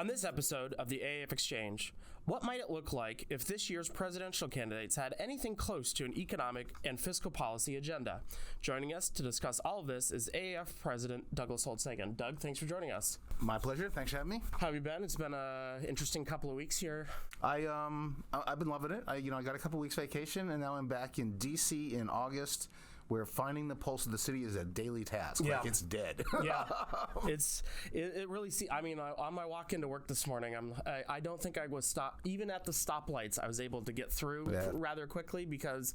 On this episode of the AAF Exchange, what might it look like if this year's presidential candidates had anything close to an economic and fiscal policy agenda? Joining us to discuss all of this is AAF President Douglas Holtz-Nagin. Doug, thanks for joining us. My pleasure. Thanks for having me. How have you been? It's been an interesting couple of weeks here. I've been loving it. I got a couple weeks vacation, and now I'm back in D.C. in August, where finding the pulse of the city is a daily task. Yeah. Like it's dead. Yeah, it really. On my walk into work this morning, I don't think I was stopped. Even at the stoplights, I was able to get through rather quickly because,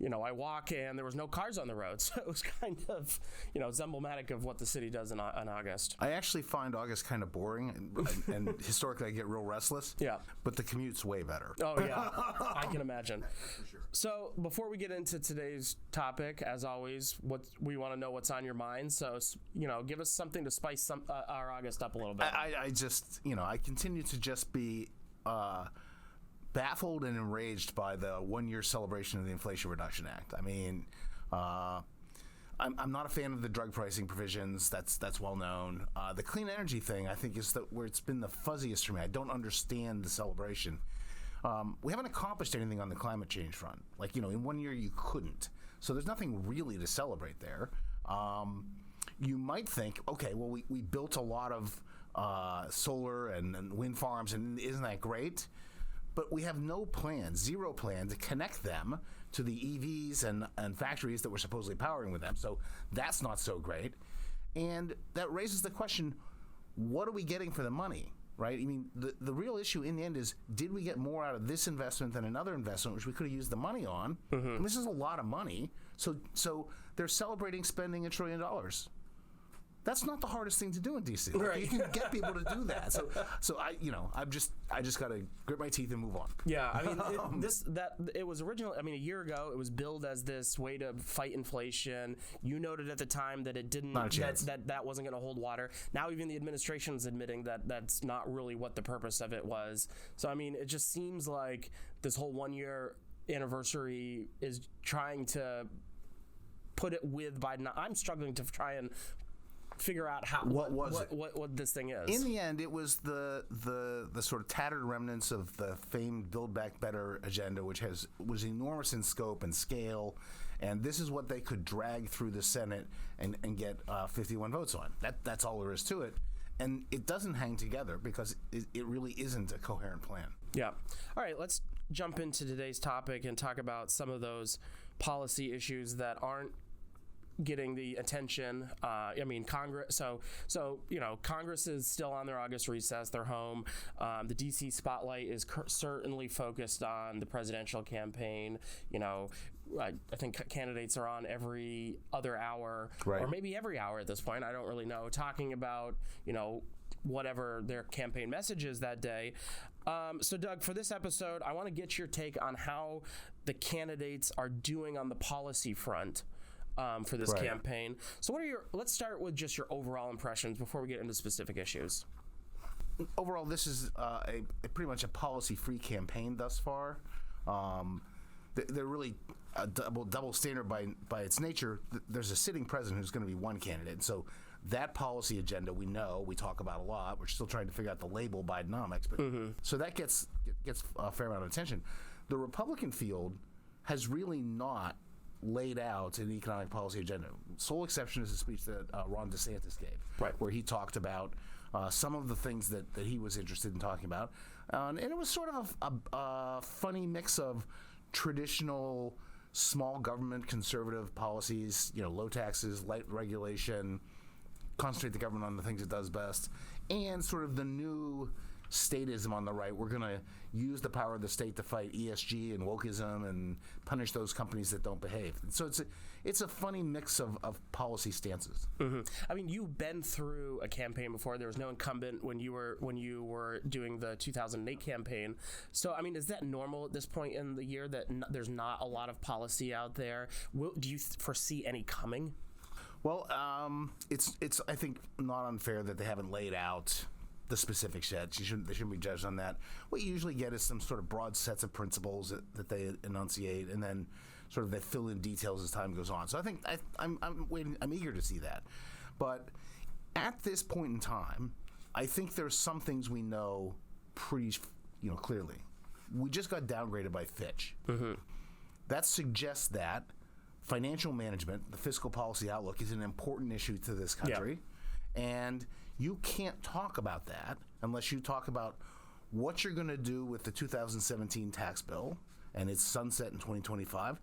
I walk and there was no cars on the road, so it was kind of, it's emblematic of what the city does in August. I actually find August kind of boring, and historically I get real restless. Yeah, but the commute's way better. Oh yeah, I can imagine. For sure. So before we get into today's topic, as always, we want to know what's on your mind. So give us something to spice our August up a little bit. I continue to just be baffled and enraged by the one-year celebration of the Inflation Reduction Act. I mean, I'm not a fan of the drug pricing provisions. That's well known. The clean energy thing, I think, is where it's been the fuzziest for me. I don't understand the celebration. We haven't accomplished anything on the climate change front. In 1 year you couldn't. So there's nothing really to celebrate there. You might think, okay, well, we built a lot of solar and wind farms, and isn't that great? But we have zero plan to connect them to the EVs and factories that we're supposedly powering with them. So that's not so great. And that raises the question, what are we getting for the money, right? I mean, the real issue in the end is, did we get more out of this investment than another investment, which we could have used the money on? Mm-hmm. And this is a lot of money. So they're celebrating spending $1 trillion. That's not the hardest thing to do in DC. Right. You can get people to do that. So I just got to grit my teeth and move on. Yeah, I mean, it was originally. I mean, a year ago, it was billed as this way to fight inflation. You noted at the time that it didn't. Not a chance. That wasn't going to hold water. Now even the administration is admitting that that's not really what the purpose of it was. So I mean, it just seems like this whole 1 year anniversary is trying to put it with Biden. I'm struggling to try and figure out what this thing is. In the end, it was the sort of tattered remnants of the famed Build Back Better agenda, which was enormous in scope and scale, and this is what they could drag through the Senate and get 51 votes on. That's all there is to it. And it doesn't hang together because it really isn't a coherent plan. Yeah. All right, let's jump into today's topic and talk about some of those policy issues that aren't getting the attention. Congress. Congress is still on their August recess. They're home. The DC spotlight is certainly focused on the presidential campaign. I think candidates are on every other hour, right, or maybe every hour at this point. I don't really know. Talking about whatever their campaign message is that day. So Doug, for this episode, I want to get your take on how the candidates are doing on the policy front. For this campaign. So let's start with just your overall impressions before we get into specific issues. Overall, this is a pretty much a policy-free campaign thus far. They're really a double standard by its nature. There's a sitting president who's going to be one candidate. So that policy agenda we talk about a lot. We're still trying to figure out the label Bidenomics. But so that gets a fair amount of attention. The Republican field has really not laid out an economic policy agenda. Sole exception is the speech that Ron DeSantis gave, where he talked about some of the things that he was interested in talking about. And it was sort of a funny mix of traditional small government conservative policies, low taxes, light regulation, concentrate the government on the things it does best, and sort of the new statism on the right. We're going to use the power of the state to fight ESG and wokeism and punish those companies that don't behave. So it's a funny mix of policy stances. Mm-hmm. I mean, you've been through a campaign before. There was no incumbent when you were doing the 2008 campaign. So I mean, is that normal at this point in the year that there's not a lot of policy out there? Do you foresee any coming? Well, it's I think not unfair that they haven't laid out the specifics yet. They shouldn't be judged on that. What you usually get is some sort of broad sets of principles that they enunciate, and then sort of they fill in details as time goes on. So I think I'm waiting. I'm eager to see that. But at this point in time, I think there's some things we know pretty, clearly. We just got downgraded by Fitch. That suggests that financial management, the fiscal policy outlook, is an important issue to this country. And you can't talk about that unless you talk about what you're going to do with the 2017 tax bill and its sunset in 2025.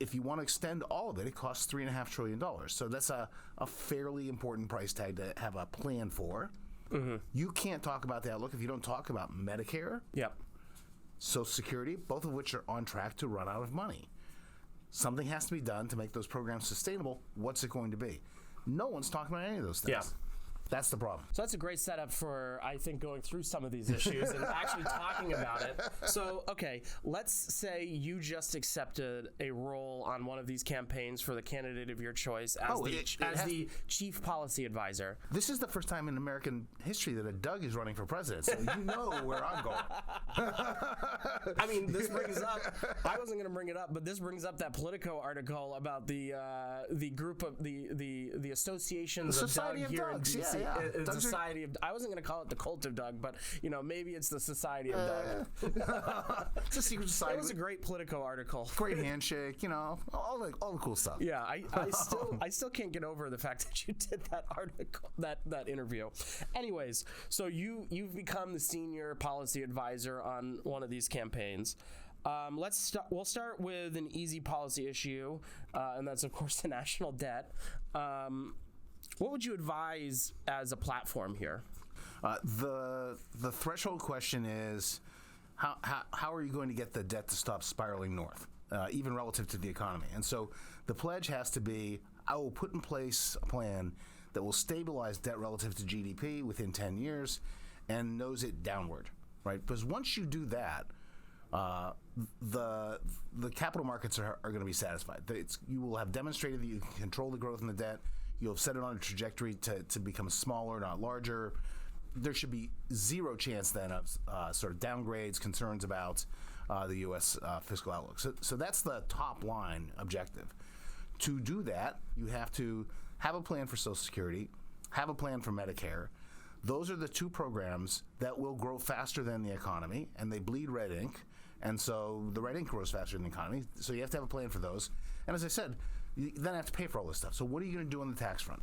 If you want to extend all of it, it costs $3.5 trillion. So that's a fairly important price tag to have a plan for. You can't talk about the outlook if you don't talk about Medicare, Social Security, both of which are on track to run out of money. Something has to be done to make those programs sustainable. What's it going to be? No one's talking about any of those things. That's the problem. So that's a great setup for, I think, going through some of these issues and actually talking about it. So, okay, let's say you just accepted a role on one of these campaigns for the candidate of your choice as the chief policy advisor. This is the first time in American history that a Doug is running for president, so you know where I'm going. I mean, this brings up, I wasn't going to bring it up, but this brings up that Politico article about the group of the associations of Doug here in D.C. The Society of, I wasn't going to call it the Cult of Doug, but maybe it's the Society of Doug. It's a secret society. It was a great Politico article. Great handshake, all the cool stuff. Yeah, I still can't get over the fact that you did that article, that interview. Anyways, so you've become the senior policy advisor on one of these campaigns. We'll start with an easy policy issue, and that's of course the national debt. What would you advise as a platform here? The threshold question is how are you going to get the debt to stop spiraling north, even relative to the economy? And so the pledge has to be, I will put in place a plan that will stabilize debt relative to GDP within 10 years and nose it downward, right? Because once you do that, the capital markets are going to be satisfied. You will have demonstrated that you can control the growth in the debt. You'll have set it on a trajectory to become smaller, not larger. There should be zero chance then of sort of downgrades, concerns about the U.S. Fiscal outlook. So that's the top line objective. To do that, you have to have a plan for Social Security, have a plan for Medicare. Those are the two programs that will grow faster than the economy, and they bleed red ink. And so the red ink grows faster than the economy. So you have to have a plan for those. And as I said, you then have to pay for all this stuff. So what are you going to do on the tax front?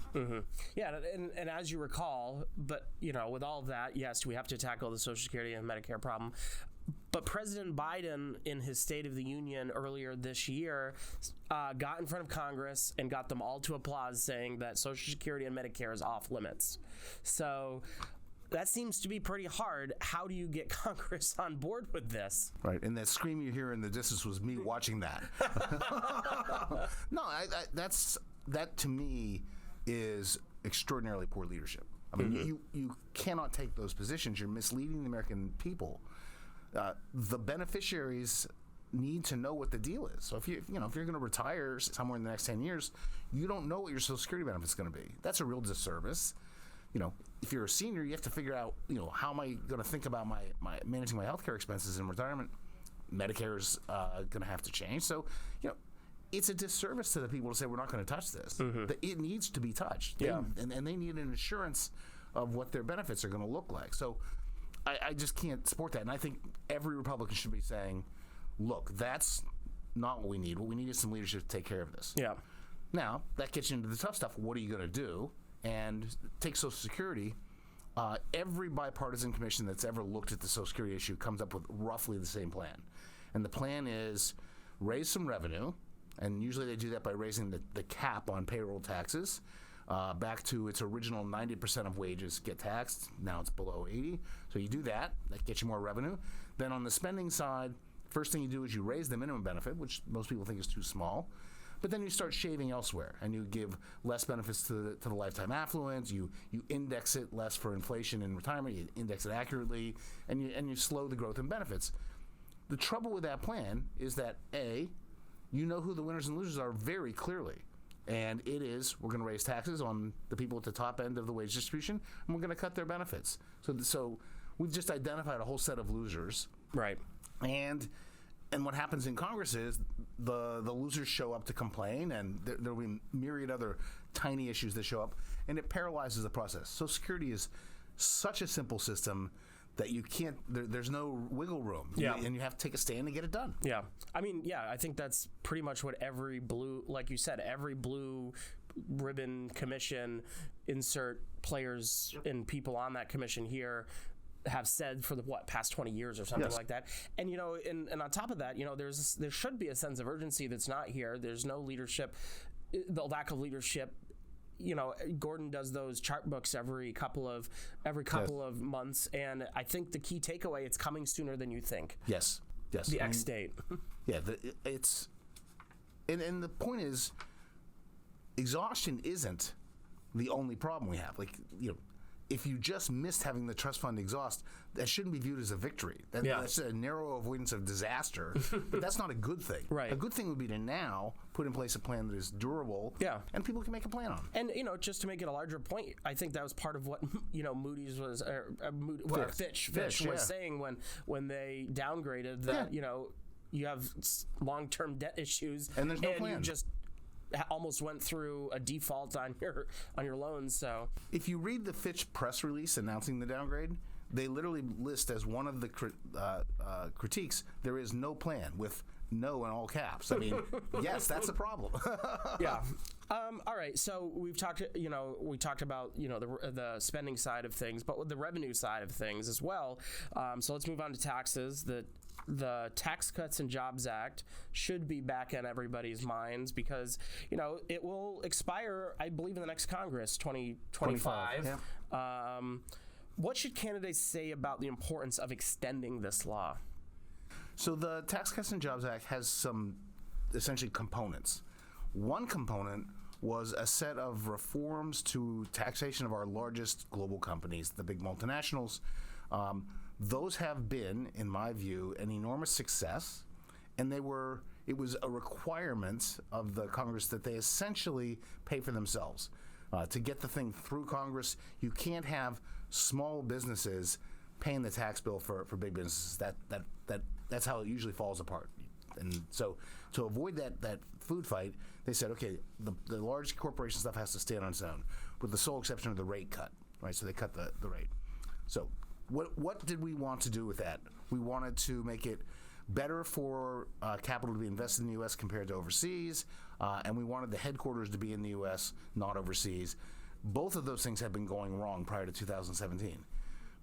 Yeah, and as you recall, but with all of that, yes, we have to tackle the Social Security and Medicare problem. But President Biden, in his State of the Union earlier this year, got in front of Congress and got them all to applaud, saying that Social Security and Medicare is off limits. So that seems to be pretty hard. How do you get Congress on board with this? Right, and that scream you hear in the distance was me watching that. No, that to me is extraordinarily poor leadership. I mean, you cannot take those positions. You're misleading the American people. The beneficiaries need to know what the deal is. So if you're going to retire somewhere in the next 10 years, you don't know what your Social Security benefit is going to be. That's a real disservice. If you're a senior, you have to figure out, how am I going to think about my managing my healthcare expenses in retirement? Medicare's going to have to change. So, it's a disservice to the people to say we're not going to touch this. It needs to be touched. And they need an assurance of what their benefits are going to look like. So I just can't support that. And I think every Republican should be saying, look, that's not what we need. What we need is some leadership to take care of this. Yeah. Now, that gets you into the tough stuff. What are you going to do? And take Social Security. Every bipartisan commission that's ever looked at the Social Security issue comes up with roughly the same plan. And the plan is raise some revenue, and usually they do that by raising the cap on payroll taxes back to its original 90% of wages get taxed. Now it's below 80. So you do that. That gets you more revenue. Then on the spending side, first thing you do is you raise the minimum benefit, which most people think is too small. But then you start shaving elsewhere, and you give less benefits to the lifetime affluence. You index it less for inflation in retirement. You index it accurately, and you slow the growth in benefits. The trouble with that plan is that you know who the winners and losers are very clearly, and it is we're going to raise taxes on the people at the top end of the wage distribution, and we're going to cut their benefits. So we've just identified a whole set of losers, right? And and what happens in Congress is the losers show up to complain, and there'll be myriad other tiny issues that show up, and it paralyzes the process. Social Security is such a simple system that you can't. There's no wiggle room. Yeah. And you have to take a stand to get it done. Yeah, I mean, yeah, I think that's pretty much what every blue, like you said, every blue ribbon commission, insert players and people on that commission here, have said for the past 20 years or something Yes. like that. And and on top of that, there should be a sense of urgency that's not here. There's no leadership, the lack of leadership. Gordon does those chart books every couple of months, and I think the key takeaway, it's coming sooner than you think. Yes. The X date. Yeah, it's and the point is, exhaustion isn't the only problem we have. If you just missed having the trust fund exhaust, that shouldn't be viewed as a victory. That's a narrow avoidance of disaster, but that's not a good thing. Right. A good thing would be to now put in place a plan that is durable, and people can make a plan on. And just to make it a larger point, I think that was part of what Moody's was, Fitch was saying when they downgraded that you have long-term debt issues, and there's no plan. You just almost went through a default on your loans. So if you read the Fitch press release announcing the downgrade, they literally list as one of the critiques, there is no plan, with no in all caps. I mean, yes, that's a problem. Yeah. All right. So we talked about the spending side of things, but with the revenue side of things as well. So let's move on to taxes. The Tax Cuts and Jobs Act should be back in everybody's minds because it will expire, I believe, in the next Congress, 2025. Yeah. What should candidates say about the importance of extending this law? So the Tax Cuts and Jobs Act has some essentially components. One component was a set of reforms to taxation of our largest global companies, the big multinationals. Those have been, in my view, an enormous success, and it was a requirement of the Congress that they essentially pay for themselves. To get the thing through Congress, you can't have small businesses paying the tax bill for big businesses. That's how it usually falls apart. And so to avoid that food fight, they said, okay, the large corporation stuff has to stand on its own, with the sole exception of the rate cut, right? So they cut the rate. So what did we want to do with that? We wanted to make it better for capital to be invested in the U.S. compared to overseas, and we wanted the headquarters to be in the U.S., not overseas. Both of those things have been going wrong prior to 2017.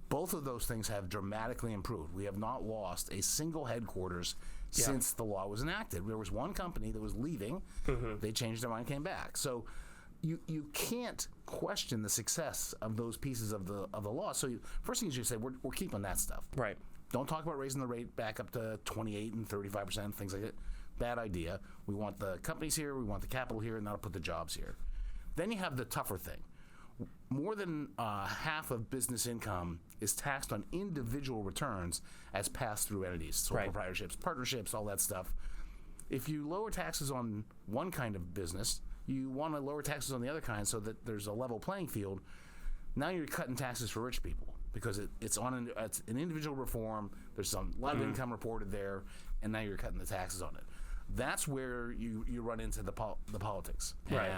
Both of those things have dramatically improved. We have not lost a single headquarters since the law was enacted. There was one company that was leaving. Mm-hmm. They changed their mind and came back. So you can't question the success of those pieces of the law. So first thing is you say, we're keeping that stuff. Right. Don't talk about raising the rate back up to 28 and 35%, things like that. Bad idea. We want the companies here, we want the capital here, and that'll put the jobs here. Then you have the tougher thing. More than half of business income is taxed on individual returns as pass-through entities, sole proprietorships, partnerships, all that stuff. If you lower taxes on one kind of business, you want to lower taxes on the other kind so that there's a level playing field. Now you're cutting taxes for rich people because it's an individual reform. There's a lot of income reported there, and now you're cutting the taxes on it. That's where you run into the politics. Right.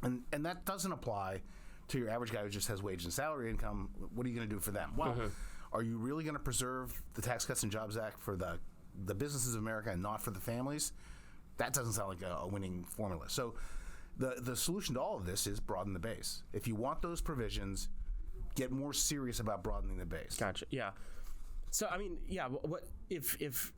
And that doesn't apply to your average guy who just has wage and salary income. What are you going to do for them? Well, are you really going to preserve the Tax Cuts and Jobs Act for the businesses of America and not for the families? That doesn't sound like a winning formula. So the solution to all of this is broaden the base. If you want those provisions, get more serious about broadening the base. Gotcha. Yeah. So I mean, yeah. What if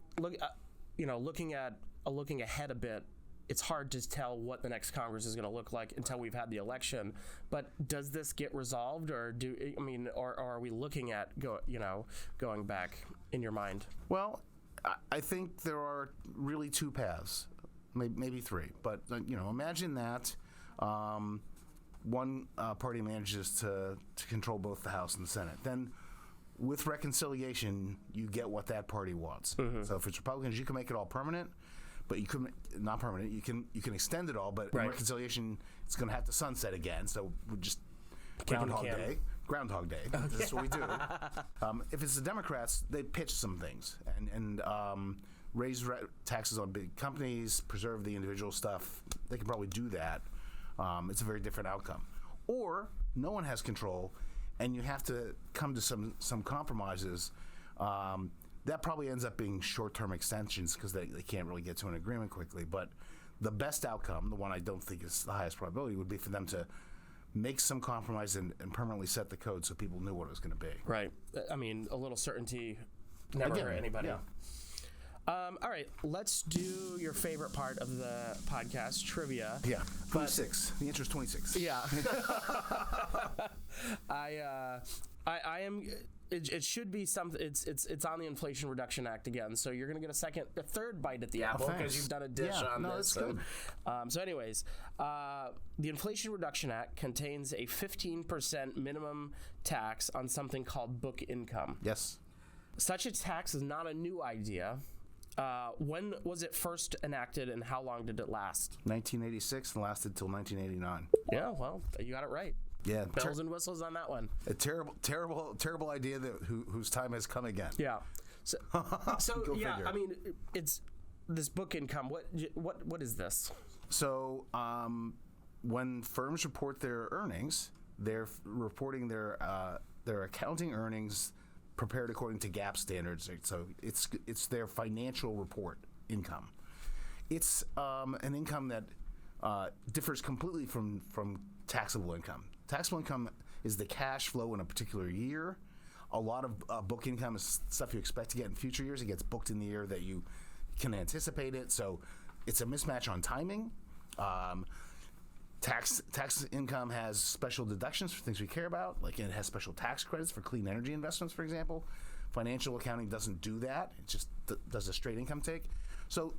looking ahead a bit? It's hard to tell what the next Congress is going to look like until we've had the election. But does this get resolved, or are we looking at going back in your mind? Well, I think there are really two paths, maybe three. But imagine that one party manages to control both the House and the Senate. Then, with reconciliation, you get what that party wants. Mm-hmm. So if it's Republicans, you can make it all permanent. But you couldn't, not permanent. You can extend it all, but in reconciliation, it's going to have to sunset again. So we'll just Groundhog Day, Groundhog Day. That's what we do. If it's the Democrats, they pitch some things and raise taxes on big companies, preserve the individual stuff. They can probably do that. It's a very different outcome. Or no one has control, and you have to come to some compromises. That probably ends up being short-term extensions because they can't really get to an agreement quickly. But the best outcome, the one I don't think is the highest probability, would be for them to make some compromise and permanently set the code so people knew what it was going to be. Right. I mean, a little certainty never hurt anybody. Yeah. All right, let's do your favorite part of the podcast, trivia. Yeah, 26. The answer is 26. Yeah. I am. It should be something. It's on the Inflation Reduction Act again, so you're gonna get a third bite at the apple because you've done a dish on this. That's good. So, anyways, the Inflation Reduction Act contains a 15% minimum tax on something called book income. Yes. Such a tax is not a new idea. When was it first enacted, and how long did it last? 1986 and lasted till 1989. Yeah, well, you got it right. Yeah, Bells and whistles on that one. A terrible idea that whose time has come again. Yeah. So Go yeah, figure. I mean, it's this book income. What is this? So when firms report their earnings, they're reporting their accounting earnings prepared according to GAAP standards. So it's their financial report income. It's an income that differs completely from taxable income. Taxable income is the cash flow in a particular year. A lot of book income is stuff you expect to get in future years. It gets booked in the year that you can anticipate it. So it's a mismatch on timing. Tax income has special deductions for things we care about, like it has special tax credits for clean energy investments, for example. Financial accounting doesn't do that. It just does a straight income take. So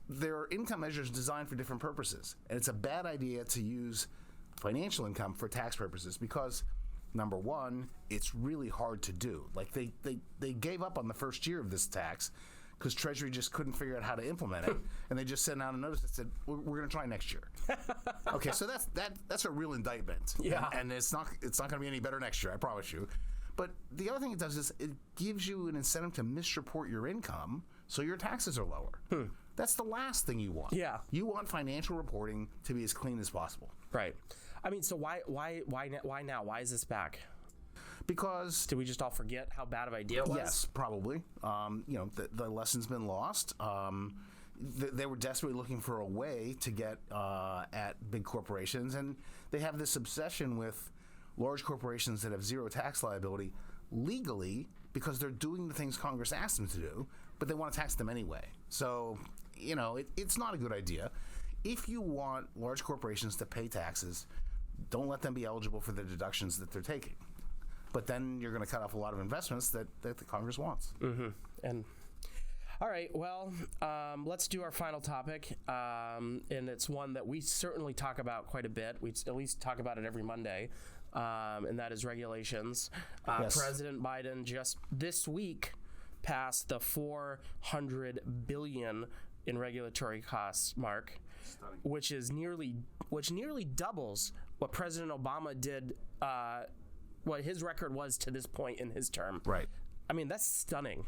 there are income measures designed for different purposes, and it's a bad idea to use financial income for tax purposes because, number one, it's really hard to do. Like they gave up on the first year of this tax because Treasury just couldn't figure out how to implement it, and they just sent out a notice that said we're going to try next year. Okay, so that's a real indictment. Yeah, and it's not going to be any better next year, I promise you. But the other thing it does is it gives you an incentive to misreport your income so your taxes are lower. That's the last thing you want. Yeah, you want financial reporting to be as clean as possible. Right. I mean, so why now? Why is this back? Because did we just all forget how bad of an idea it was? Yes, probably. The lesson's been lost. They were desperately looking for a way to get at big corporations, and they have this obsession with large corporations that have zero tax liability legally because they're doing the things Congress asked them to do, but they want to tax them anyway. So, it's not a good idea. If you want large corporations to pay taxes, don't let them be eligible for the deductions that they're taking. But then you're going to cut off a lot of investments that the Congress wants. Mm-hmm. And all right, well, let's do our final topic, and it's one that we certainly talk about quite a bit. We at least talk about it every Monday, and that is regulations. Yes. President Biden just this week passed the $400 billion in regulatory costs mark, which nearly doubles what President Obama did. What his record was to this point in his term. Right. I mean, that's stunning.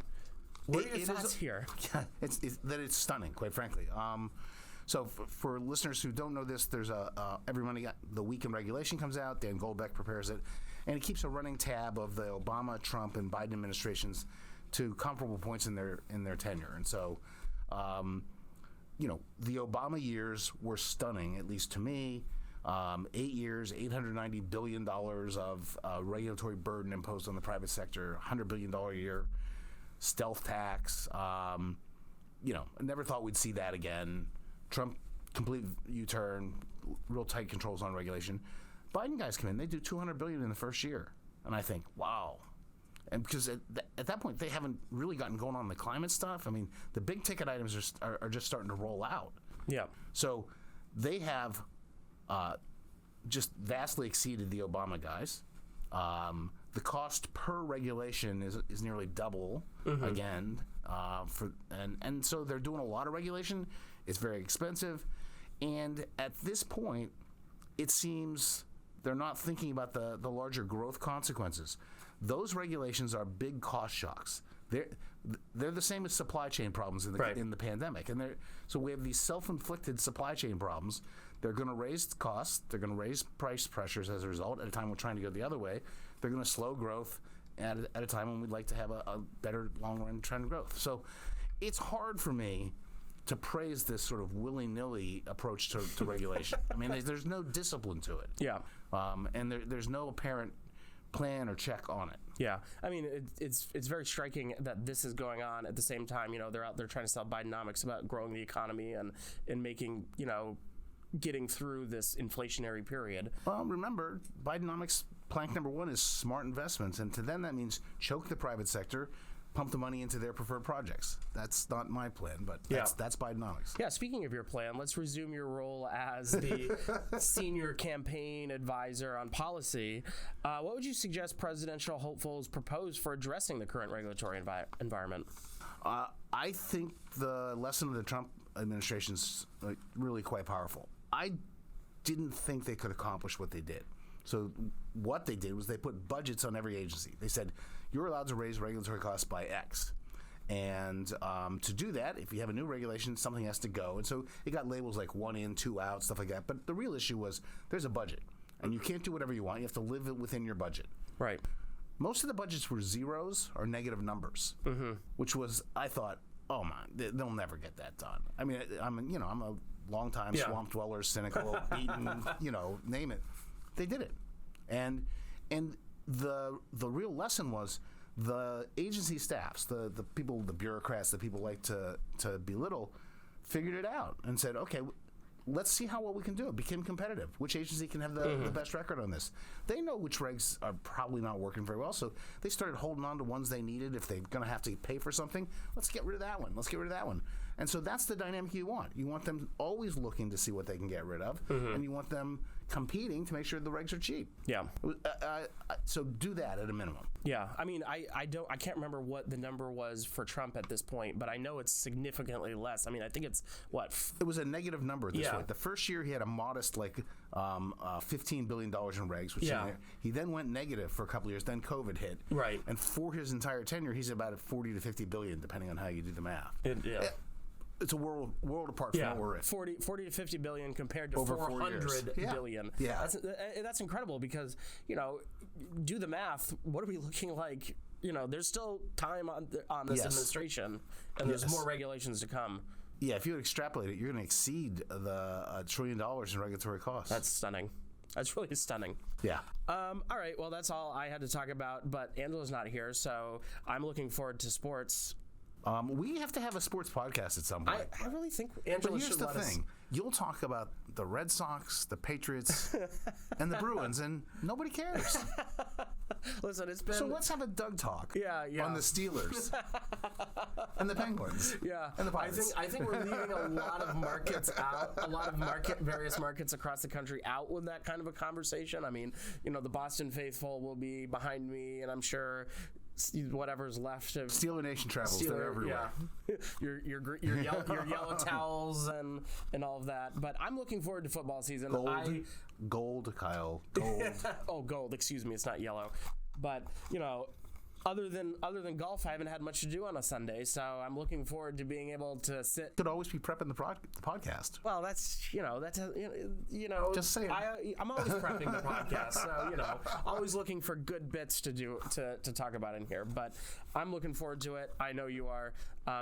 What are your thoughts here? Yeah, it's stunning, quite frankly. So for listeners who don't know this, there's every Monday the Week in Regulation comes out. Dan Goldbeck prepares it, and he keeps a running tab of the Obama, Trump, and Biden administrations to comparable points in their tenure. And so, the Obama years were stunning, at least to me. 8 years, $890 billion of regulatory burden imposed on the private sector, $100 billion a year, stealth tax. I never thought we'd see that again. Trump, complete U-turn, real tight controls on regulation. Biden guys come in, they do $200 billion in the first year. And I think, wow. And because at that point, they haven't really gotten going on the climate stuff. I mean, the big ticket items are just starting to roll out. Yeah. So they have just vastly exceeded the Obama guys. The cost per regulation is nearly double again. And so they're doing a lot of regulation. It's very expensive. And at this point, it seems they're not thinking about the larger growth consequences. Those regulations are big cost shocks. They're the same as supply chain problems in the pandemic, and so we have these self-inflicted supply chain problems. They're going to raise costs. They're going to raise price pressures as a result. At a time we're trying to go the other way, they're going to slow growth at a time when we'd like to have a better long-run trend growth. So it's hard for me to praise this sort of willy-nilly approach to regulation. I mean, there's no discipline to it. Yeah. And there's no apparent plan or check on it. Yeah, I mean, it's very striking that this is going on at the same time. They're out there trying to sell Bidenomics about growing the economy and making, getting through this inflationary period. Well, remember, Bidenomics plank number one is smart investments, and to them that means choke the private sector, pump the money into their preferred projects. That's not my plan, but that's Bidenomics. Yeah, speaking of your plan, let's resume your role as the senior campaign advisor on policy. What would you suggest presidential hopefuls propose for addressing the current regulatory environment? I think the lesson of the Trump administration is really quite powerful. I didn't think they could accomplish what they did. So what they did was they put budgets on every agency. They said, you're allowed to raise regulatory costs by X. And to do that, if you have a new regulation, something has to go. And so it got labels like 1 in, 2 out, stuff like that. But the real issue was there's a budget. And you can't do whatever you want. You have to live it within your budget. Right. Most of the budgets were zeros or negative numbers, which was, I thought, oh my, they'll never get that done. I mean, I'm a longtime swamp dweller, cynical, beaten, name it. They did it. And the real lesson was the agency staffs, the people, the bureaucrats, the people like to belittle, figured it out and said, okay, let's see how well we can do it. Became competitive. Which agency can have the best record on this? They know which regs are probably not working very well, so they started holding on to ones they needed. If they're going to have to pay for something, let's get rid of that one. Let's get rid of that one. And so that's the dynamic you want. You want them always looking to see what they can get rid of, and you want them competing to make sure the regs are cheap. Yeah. So do that at a minimum. Yeah. I mean, I can't remember what the number was for Trump at this point, but I know it's significantly less. I mean, I think it's what? It was a negative number at this point. The first year he had a modest $15 billion in regs, which he then went negative for a couple of years. Then COVID hit. Right. And for his entire tenure, he's about at 40 to 50 billion, depending on how you do the math. It's a world apart from what we're in. 40 to 50 billion compared to over 400 billion. Yeah. That's incredible because, do the math. What are we looking like? There's still time on this administration, and there's more regulations to come. Yeah, if you extrapolate it, you're going to exceed the $1 trillion in regulatory costs. That's stunning. That's really stunning. Yeah. All right. Well, that's all I had to talk about, but Angela's not here, so I'm looking forward to sports. We have to have a sports podcast at some point. I really think Angela should let us. But here's the thing. You'll talk about the Red Sox, the Patriots, and the Bruins, and nobody cares. Listen, it's been... So let's have a Doug talk on the Steelers and the Penguins and the Pirates. I think we're leaving a lot of markets out, various markets across the country out with that kind of a conversation. I mean, the Boston faithful will be behind me, and I'm sure... whatever's left of Steeler Nation travels. They're everywhere. Yeah. your yellow towels and all of that. But I'm looking forward to football season. Gold, Kyle. Gold. Oh, gold. Excuse me. It's not yellow. But other than golf, I haven't had much to do on a Sunday, so I'm looking forward to being able to sit. Could always be prepping the podcast. Well, that's Just saying. I'm always prepping the podcast, so always looking for good bits to do to talk about in here. But I'm looking forward to it. I know you are.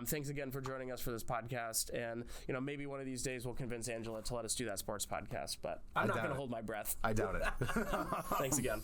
Thanks again for joining us for this podcast, and maybe one of these days we'll convince Angela to let us do that sports podcast. But I'm not going to hold my breath. I doubt it. Thanks again.